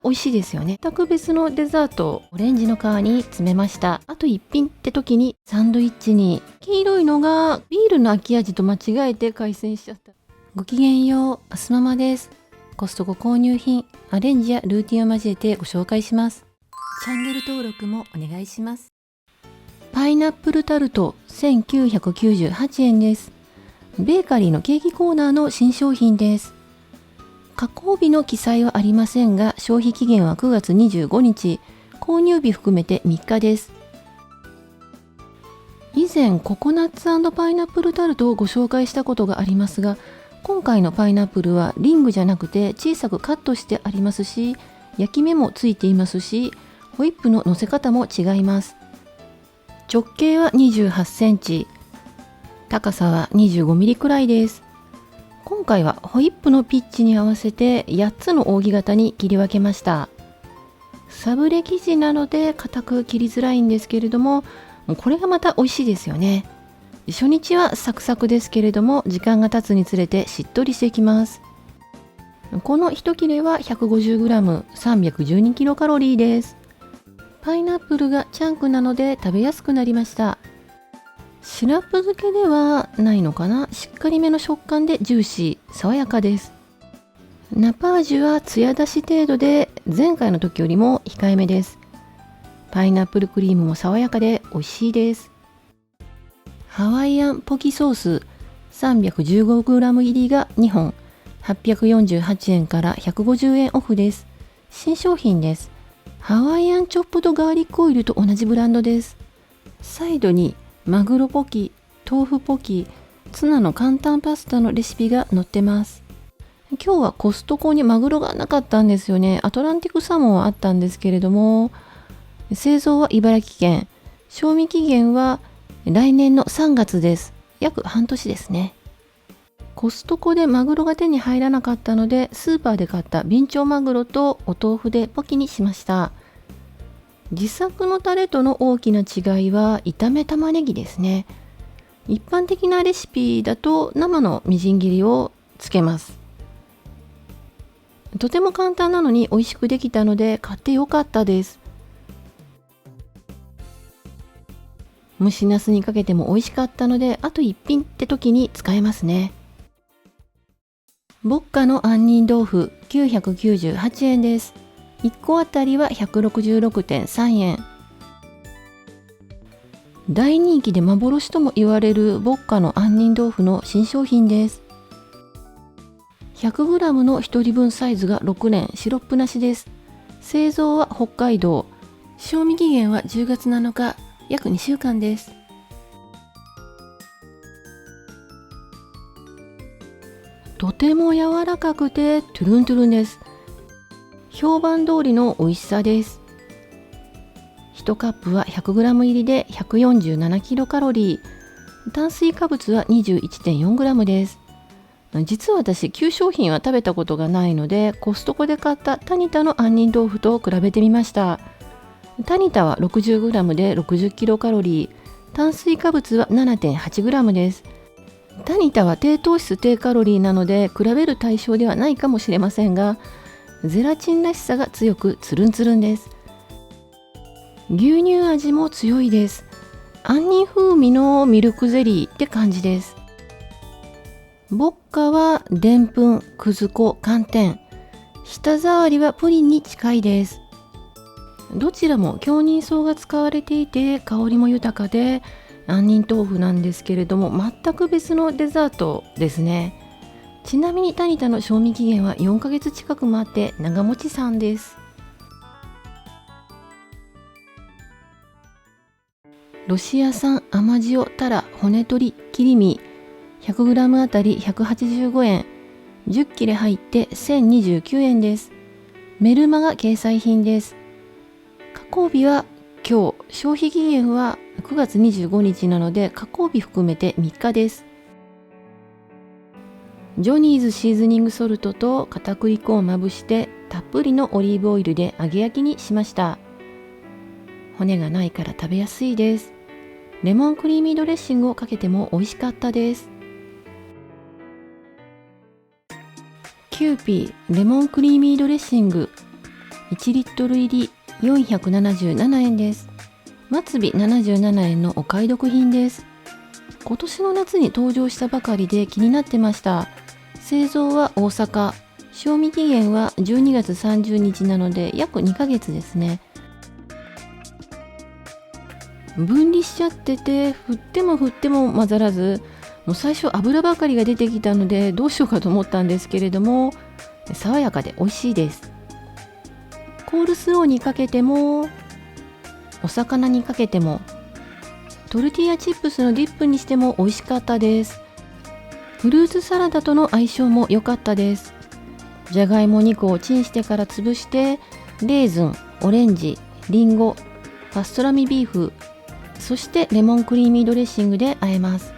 美味しいですよね。全く別のデザートをオレンジの皮に詰めました。あと一品って時にサンドイッチに黄色いのがビールの秋味と間違えて海鮮しちゃった。ごきげんよう、アスママです。コストコ購入品、アレンジやルーティンを交えてご紹介します。チャンネル登録もお願いします。パイナップルタルト1998円です。ベーカリーのケーキコーナーの新商品です。加工日の記載はありませんが、消費期限は9月25日、購入日含めて3日です。以前ココナッツ&パイナップルタルトをご紹介したことがありますが、今回のパイナップルはリングじゃなくて小さくカットしてありますし、焼き目もついていますし、ホイップの乗せ方も違います。直径は28センチ、高さは25ミリくらいです。今回はホイップのピッチに合わせて8つの扇形に切り分けました。サブレ生地なので硬く切りづらいんですけれども、これがまた美味しいですよね。初日はサクサクですけれども、時間が経つにつれてしっとりしていきます。この1切れは 150g、312キロカロリーです。パイナップルがチャンクなので食べやすくなりました。シラップ漬けではないのかな。しっかりめの食感でジューシー、爽やかです。ナパージュは艶出し程度で前回の時よりも控えめです。パイナップルクリームも爽やかで美味しいです。ハワイアンポキソース 315g 入りが2本、848円から150円オフです。新商品です。ハワイアンチョップドガーリックオイルと同じブランドです。サイドにマグロポキ、豆腐ポキ、ツナの簡単パスタのレシピが載ってます。今日はコストコにマグロがなかったんですよね。アトランティックサーモンはあったんですけれども、製造は茨城県、賞味期限は来年の3月です。約半年ですね。コストコでマグロが手に入らなかったので、スーパーで買ったビンチョウマグロとお豆腐でポキにしました。自作のタレとの大きな違いは炒め玉ねぎですね。一般的なレシピだと生のみじん切りをつけます。とても簡単なのに美味しくできたので買ってよかったです。蒸しナスにかけても美味しかったので、あと一品って時に使えますね。ボッカの杏仁豆腐998円です。1個あたりは 166.3 円。大人気で幻とも言われるボッカの杏仁豆腐の新商品です。100g の1人分サイズが6年、シロップなしです。製造は北海道。賞味期限は10月7日、約2週間です。とても柔らかくてトゥルントゥルンです。評判通りの美味しさです。1カップは 100g 入りで147キロカロリー。炭水化物は 21.4g です。実は私、旧商品は食べたことがないので、コストコで買ったタニタの杏仁豆腐と比べてみました。タニタは 60g で60キロカロリー。炭水化物は 7.8g です。タニタは低糖質低カロリーなので比べる対象ではないかもしれませんが、ゼラチンらしさが強くツルンツルンです。牛乳味も強いです。杏仁風味のミルクゼリーって感じです。ボッカはでんぷん、くず粉、寒天。舌触りはプリンに近いです。どちらも杏仁草が使われていて香りも豊かで、杏仁豆腐なんですけれども全く別のデザートですね。ちなみにタニタの賞味期限は4ヶ月近くもあって長持ちさんです。ロシア産甘塩タラ骨鶏切り身 100g あたり185円、10切れ入って1029円です。メルマが掲載品です。加工日は今日、消費期限は9月25日なので加工日含めて3日です。ジョニーズシーズニングソルトと片栗粉をまぶしてたっぷりのオリーブオイルで揚げ焼きにしました。骨がないから食べやすいです。レモンクリーミードレッシングをかけても美味しかったです。キユーピーレモンクリーミードレッシング1リットル入り477円です。末尾77円のお買い得品です。今年の夏に登場したばかりで気になってました。製造は大阪、賞味期限は12月30日なので約2ヶ月ですね。分離しちゃってて、振っても混ざらず、もう最初油ばかりが出てきたのでどうしようかと思ったんですけれども、爽やかで美味しいです。コールスローにかけても、お魚にかけても、トルティーヤチップスのディップにしても美味しかったです。フルーツサラダとの相性も良かったです。じゃがいも2個をチンしてから潰して、レーズン、オレンジ、リンゴ、パストラミビーフ、そしてレモンクリーミードレッシングで和えます。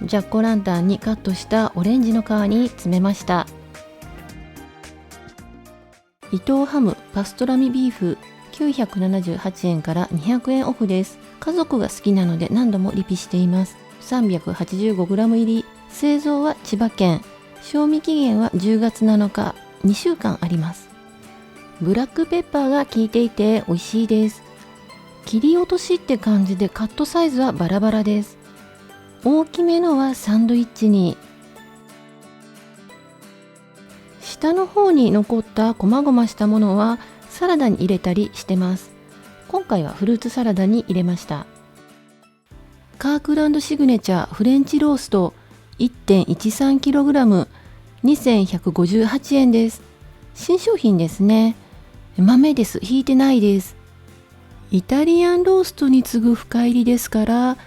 ジャックオランタンにカットしたオレンジの皮に詰めました。伊藤ハムパストラミビーフ978円から200円オフです。家族が好きなので何度もリピしています。 385g 入り。製造は千葉県。賞味期限は10月7日。2週間あります。ブラックペッパーが効いていて美味しいです。切り落としって感じでカットサイズはバラバラです。大きめのはサンドイッチに。下の方に残った細々したものはサラダに入れたりしてます。今回はフルーツサラダに入れました。カークランドシグネチャーフレンチロースト 1.13kg 2158円です。新商品ですね。豆です。ひいてないです。イタリアンローストに次ぐ深入りですから、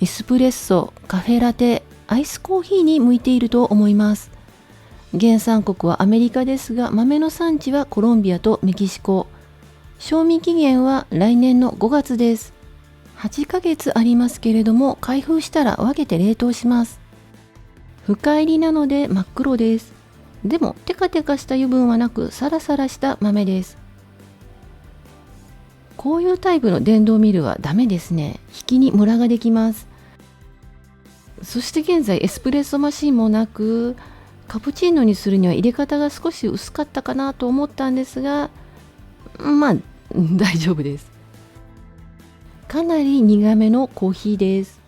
エスプレッソ、カフェラテ、アイスコーヒーに向いていると思います。原産国はアメリカですが、豆の産地はコロンビアとメキシコ。賞味期限は来年の5月です。8ヶ月ありますけれども、開封したら分けて冷凍します。深入りなので真っ黒です。でもテカテカした油分はなく、サラサラした豆です。こういうタイプの電動ミルはダメですね。引きにムラができます。そして現在エスプレッソマシンもなく、カプチーノにするには入れ方が少し薄かったかなと思ったんですが、まあ大丈夫です。かなり苦めのコーヒーです。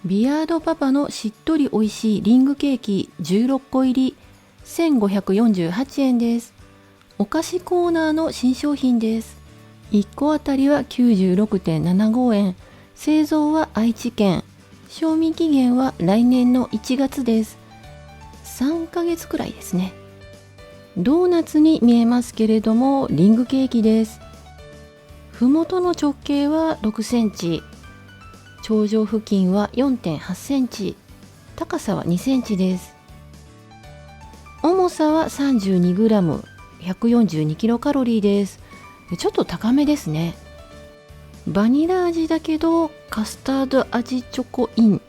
ビアードパパのしっとり美味しいリングケーキ16個入り1548円です。お菓子コーナーの新商品です。1個あたりは 96.75 円。製造は愛知県。賞味期限は来年の1月です。3ヶ月くらいですね。ドーナツに見えますけれども、リングケーキです。ふもとの直径は6センチ、頂上付近は 4.8 センチ、高さは2センチです。重さは 32g、142キロカロリーです。ちょっと高めですね。バニラ味だけどカスタード味チョコイン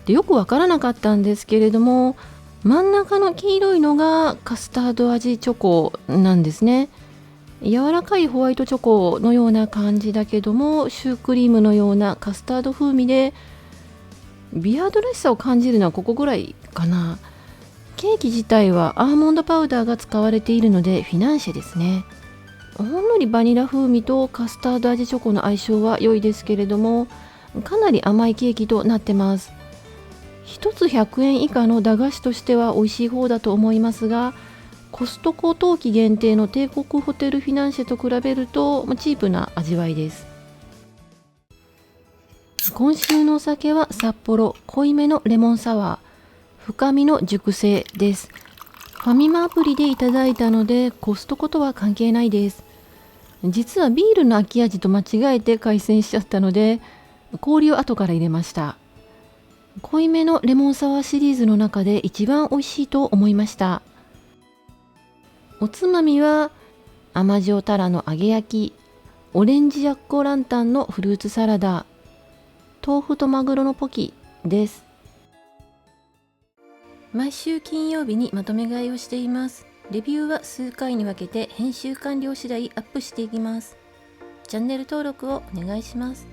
でよくわからなかったんですけれども、真ん中の黄色いのがカスタード味チョコなんですね。柔らかいホワイトチョコのような感じだけども、シュークリームのようなカスタード風味で、ビアードらしさを感じるのはここぐらいかな。ケーキ自体はアーモンドパウダーが使われているのでフィナンシェですね。ほんのりバニラ風味とカスタード味チョコの相性は良いですけれども、かなり甘いケーキとなってます。1つ100円以下の駄菓子としては美味しい方だと思いますが、コストコ冬季限定の帝国ホテルフィナンシェと比べるとチープな味わいです。今週のお酒は札幌濃いめのレモンサワー深みの熟成です。ファミマアプリでいただいたのでコストコとは関係ないです。実はビールの秋味と間違えて開栓しちゃったので、氷を後から入れました。濃いめのレモンサワーシリーズの中で一番美味しいと思いました。おつまみは甘塩タラの揚げ焼き、オレンジジャックオランタンのフルーツサラダ、豆腐とマグロのポキです。毎週金曜日にまとめ買いをしています。レビューは数回に分けて編集完了次第アップしていきます。チャンネル登録をお願いします。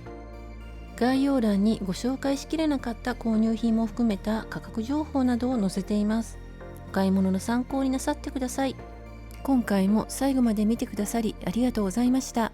概要欄にご紹介しきれなかった購入品も含めた価格情報などを載せています。お買い物の参考になさってください。今回も最後まで見てくださりありがとうございました。